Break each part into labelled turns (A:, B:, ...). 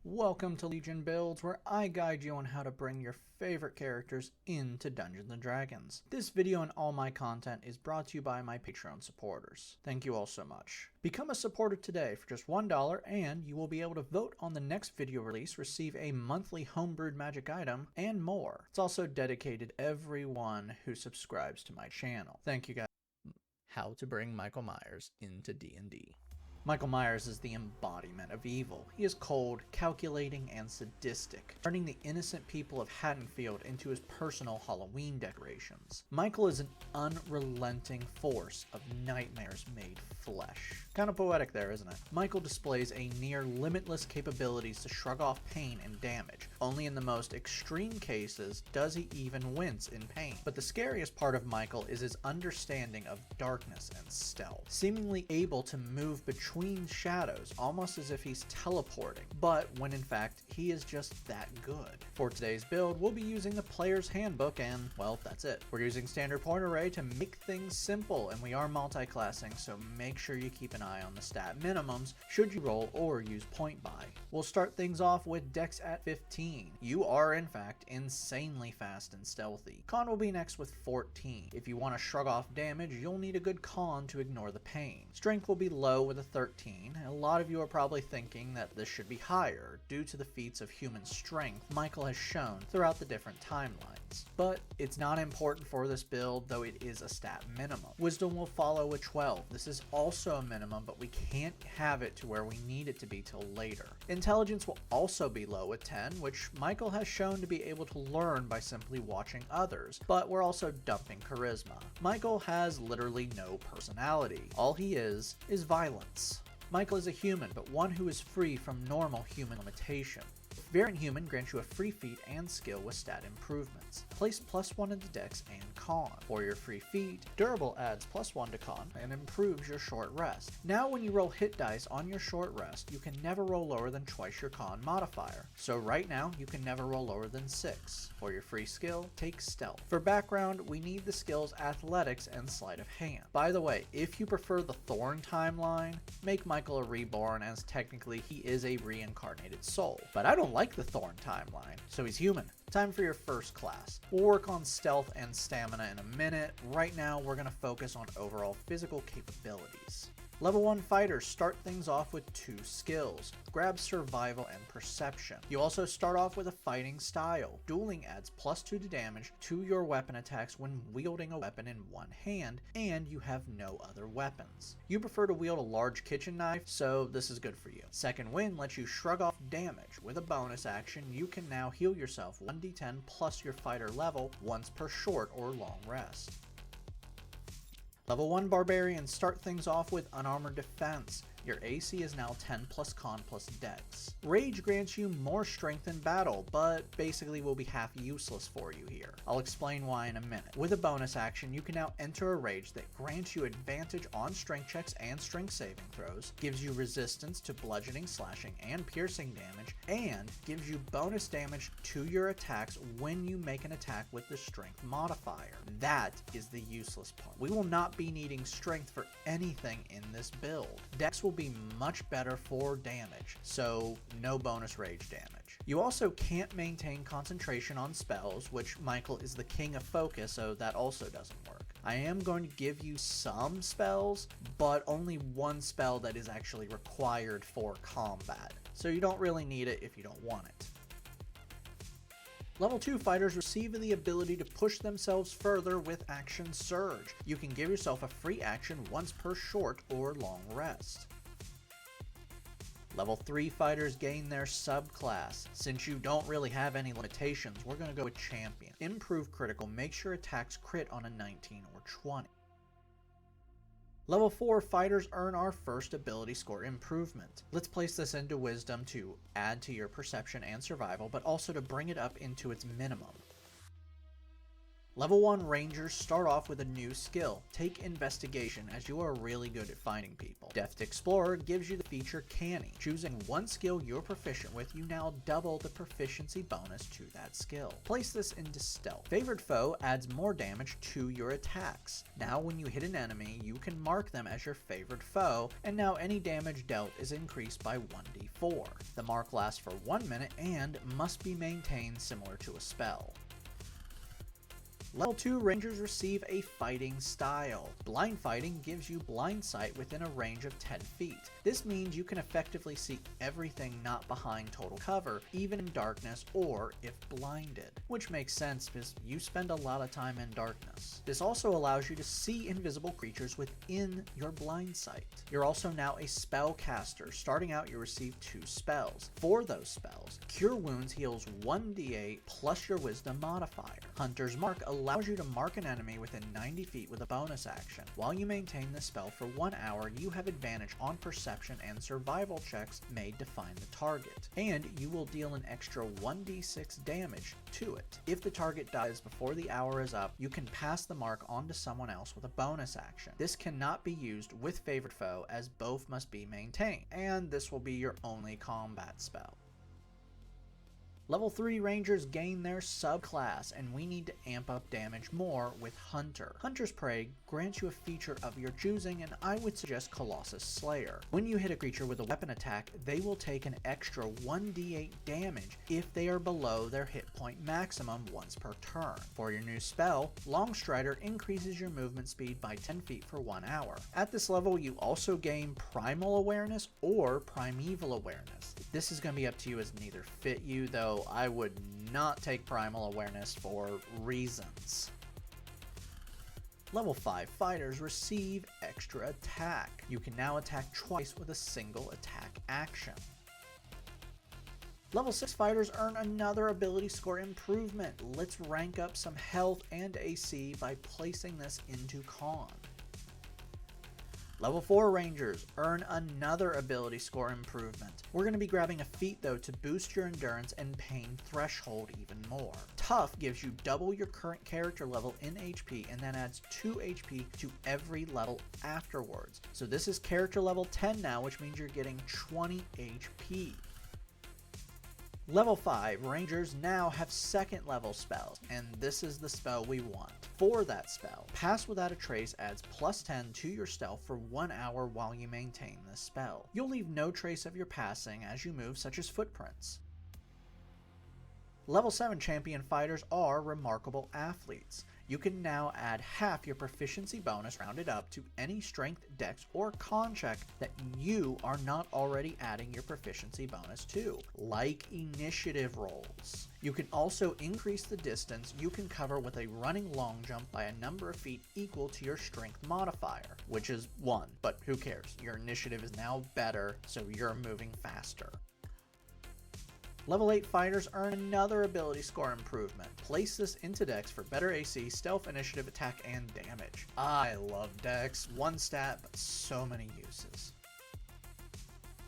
A: Welcome to Legion Builds, where I guide you on how to bring your favorite characters into Dungeons & Dragons. This video and all my content is brought to you by my Patreon supporters. Thank you all so much. Become a supporter today for just $1 and you will be able to vote on the next video release, receive a monthly homebrewed magic item, and more. It's also dedicated to everyone who subscribes to my channel. Thank you guys. How to bring Michael Myers into D&D. Michael Myers is the embodiment of evil. He is cold, calculating, and sadistic, turning the innocent people of Haddonfield into his personal Halloween decorations. Michael is an unrelenting force of nightmares made flesh. Kind of poetic there, isn't it? Michael displays a near limitless capabilities to shrug off pain and damage. Only in the most extreme cases does he even wince in pain. But the scariest part of Michael is his understanding of darkness and stealth, seemingly able to move between shadows, almost as if he's teleporting, but when in fact he is just that good. For today's build, we'll be using the player's handbook and, well, that's it. We're using standard point array to make things simple, and we are multi-classing, so make sure you keep an eye on the stat minimums should you roll or use point buy. We'll start things off with Dex at 15. You are in fact insanely fast and stealthy. Con will be next with 14. If you want to shrug off damage, you'll need a good con to ignore the pain. Strength will be low with a 13. A lot of you are probably thinking that this should be higher due to the feats of human strength Michael has shown throughout the different timelines. But it's not important for this build, though it is a stat minimum. Wisdom will follow with 12. This is also a minimum, but we can't have it to where we need it to be till later. Intelligence will also be low with 10, which Michael has shown to be able to learn by simply watching others, but we're also dumping charisma. Michael has literally no personality. All he is violence. Michael is a human, but one who is free from normal human limitation. Variant Human grants you a free feat and skill with stat improvements. Place +1 into Dex and Con. For your free feat, Durable adds +1 to Con and improves your short rest. Now when you roll hit dice on your short rest, you can never roll lower than twice your Con modifier. So right now, you can never roll lower than 6. For your free skill, take Stealth. For background, we need the skills Athletics and Sleight of Hand. By the way, if you prefer the Thorn timeline, make Michael a Reborn, as technically he is a reincarnated soul. But I don't like the Thorn timeline, so he's human. Time for your first class. We'll work on stealth and stamina in a minute. Right now, we're going to focus on overall physical capabilities. Level 1 fighters start things off with 2 skills. Grab Survival and Perception. You also start off with a fighting style. Dueling adds +2 to damage to your weapon attacks when wielding a weapon in one hand, and you have no other weapons. You prefer to wield a large kitchen knife, so this is good for you. Second Wind lets you shrug off damage. With a bonus action, you can now heal yourself 1d10 plus your fighter level once per short or long rest. Level 1 Barbarians start things off with Unarmored Defense. Your AC is now 10 plus Con plus Dex. Rage grants you more strength in battle, but basically will be half useless for you here. I'll explain why in a minute. With a bonus action, you can now enter a rage that grants you advantage on strength checks and strength saving throws, gives you resistance to bludgeoning, slashing, and piercing damage, and gives you bonus damage to your attacks when you make an attack with the strength modifier. That is the useless part. We will not be needing strength for anything in this build. Dex will be much better for damage, so no bonus rage damage. You also can't maintain concentration on spells, which Michael is the king of focus, so that also doesn't work. I am going to give you some spells, but only one spell that is actually required for combat, so you don't really need it if you don't want it. Level 2 fighters receive the ability to push themselves further with Action Surge. You can give yourself a free action once per short or long rest. Level 3 fighters gain their subclass. Since you don't really have any limitations, we're going to go with Champion. Improve critical makes your attacks crit on a 19 or 20. Level 4 fighters earn our first ability score improvement. Let's place this into Wisdom to add to your Perception and Survival, but also to bring it up into its minimum. Level 1 Rangers start off with a new skill. Take Investigation, as you are really good at finding people. Deft Explorer gives you the feature Canny. Choosing one skill you're proficient with, you now double the proficiency bonus to that skill. Place this into Stealth. Favored Foe adds more damage to your attacks. Now when you hit an enemy, you can mark them as your favored foe, and now any damage dealt is increased by 1d4. The mark lasts for 1 minute and must be maintained similar to a spell. Level 2 Rangers receive a fighting style. Blind Fighting gives you blind sight within a range of 10 feet. This means you can effectively see everything not behind total cover, even in darkness or if blinded. Which makes sense because you spend a lot of time in darkness. This also allows you to see invisible creatures within your blind sight. You're also now a spellcaster. Starting out, you receive 2 spells. For those spells, Cure Wounds heals 1d8 plus your Wisdom modifier. Hunter's Mark allows you to mark an enemy within 90 feet with a bonus action. While you maintain this spell for 1 hour, you have advantage on perception and survival checks made to find the target, and you will deal an extra 1d6 damage to it. If the target dies before the hour is up, you can pass the mark on to someone else with a bonus action. This cannot be used with Favored Foe, as both must be maintained, and this will be your only combat spell. Level 3 Rangers gain their subclass, and we need to amp up damage more with Hunter. Hunter's Prey grants you a feature of your choosing, and I would suggest Colossus Slayer. When you hit a creature with a weapon attack, they will take an extra 1d8 damage if they are below their hit point maximum once per turn. For your new spell, Longstrider increases your movement speed by 10 feet for 1 hour. At this level, you also gain Primal Awareness or Primeval Awareness. This is going to be up to you, as neither fit you, though I would not take Primal Awareness for reasons. Level 5 Fighters receive extra attack. You can now attack twice with a single attack action. Level 6 Fighters earn another ability score improvement. Let's rank up some health and AC by placing this into Con. Level 4 Rangers earn another ability score improvement. We're going to be grabbing a feat though to boost your endurance and pain threshold even more. Tough gives you double your current character level in HP and then adds 2 HP to every level afterwards. So this is character level 10 now, which means you're getting 20 HP. Level 5 Rangers now have second level spells, and this is the spell we want. For that spell, Pass Without a Trace adds +10 to your stealth for 1 hour while you maintain this spell. You'll leave no trace of your passing as you move, such as footprints. Level 7 Champion Fighters are remarkable athletes. You can now add half your proficiency bonus rounded up to any strength, dex, or con check that you are not already adding your proficiency bonus to, like initiative rolls. You can also increase the distance you can cover with a running long jump by a number of feet equal to your strength modifier, which is 1, but who cares? Your initiative is now better, so you're moving faster. Level 8 Fighters earn another ability score improvement. Place this into Dex for better AC, stealth, initiative, attack, and damage. I love Dex. 1 stat, but so many uses.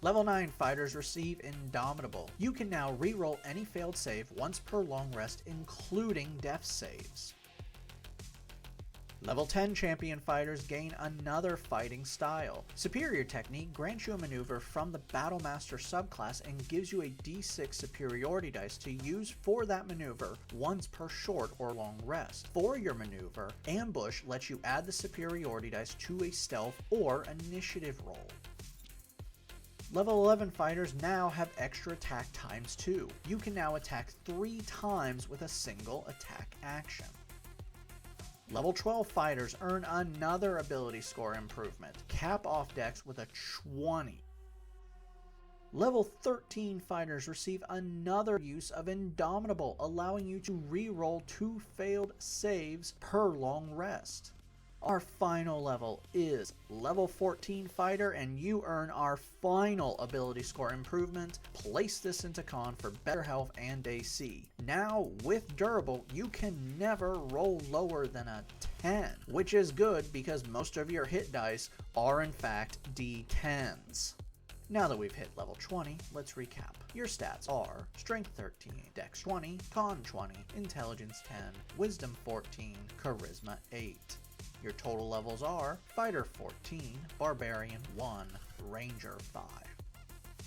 A: Level 9 Fighters receive Indomitable. You can now reroll any failed save once per long rest, including death saves. Level 10 Champion Fighters gain another fighting style. Superior Technique grants you a maneuver from the Battlemaster subclass and gives you a d6 superiority dice to use for that maneuver once per short or long rest. For your maneuver, Ambush lets you add the superiority dice to a stealth or initiative roll. Level 11 Fighters now have extra attack ×2. You can now attack 3 times with a single attack action. Level 12 Fighters earn another ability score improvement. Cap off Dex with a 20. Level 13 Fighters receive another use of Indomitable, allowing you to re-roll 2 failed saves per long rest. Our final level is level 14 Fighter, and you earn our final ability score improvement. Place this into Con for better health and AC. Now, with Durable, you can never roll lower than a 10, which is good because most of your hit dice are in fact D10s. Now that we've hit level 20, let's recap. Your stats are Strength 13, Dex 20, Con 20, Intelligence 10, Wisdom 14, Charisma 8. Your total levels are Fighter 14, Barbarian 1, Ranger 5.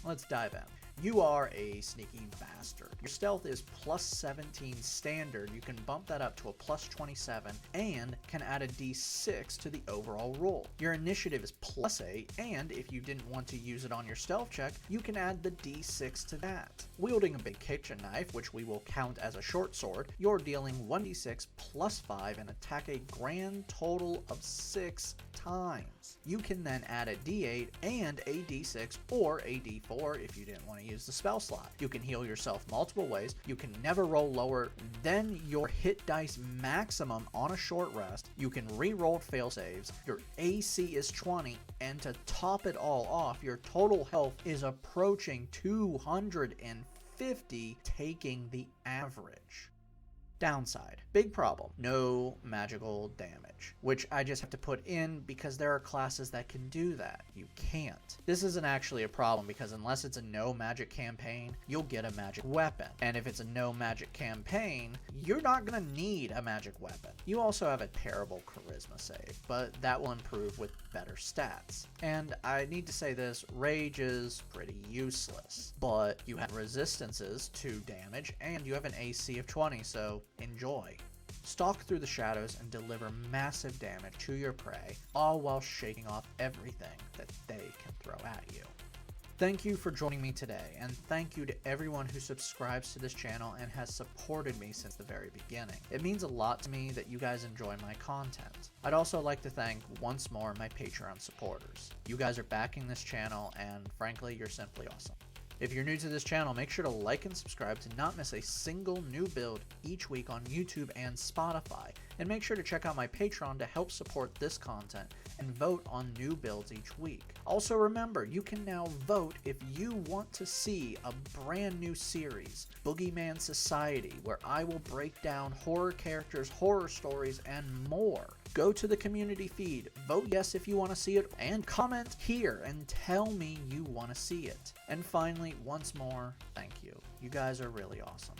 A: Let's dive in. You are a sneaky bastard. Your stealth is plus 17 standard. You can bump that up to a plus 27 and can add a d6 to the overall roll. Your initiative is plus 8, and if you didn't want to use it on your stealth check, you can add the d6 to that. Wielding a big kitchen knife, which we will count as a short sword, you're dealing 1d6 plus 5 and attack a grand total of 6 times. You can then add a d8 and a d6 or a d4 if you didn't want to use the spell slot. You can heal yourself multiple ways. You can never roll lower than your hit dice maximum on a short rest. You can re-roll fail saves. Your AC is 20, and to top it all off, your total health is approaching 250, taking the average. Downside. Big problem. No magical damage, which I just have to put in because there are classes that can do that. You can't. This isn't actually a problem because unless it's a no magic campaign, you'll get a magic weapon. And if it's a no magic campaign, you're not going to need a magic weapon. You also have a terrible charisma save, but that will improve with better stats. And I need to say this, rage is pretty useless, but you have resistances to damage and you have an AC of 20, so enjoy. Stalk through the shadows and deliver massive damage to your prey, all while shaking off everything that they can throw at you. Thank you for joining me today, and thank you to everyone who subscribes to this channel and has supported me since the very beginning. It means a lot to me that you guys enjoy my content. I'd also like to thank once more my Patreon supporters. You guys are backing this channel, and frankly, you're simply awesome. If you're new to this channel, make sure to like and subscribe to not miss a single new build each week on YouTube and Spotify. And make sure to check out my Patreon to help support this content and vote on new builds each week. Also remember, you can now vote if you want to see a brand new series, Bogeyman Society, where I will break down horror characters, horror stories, and more. Go to the community feed, vote yes if you want to see it, and comment here and tell me you want to see it. And finally, once more, thank you. You guys are really awesome.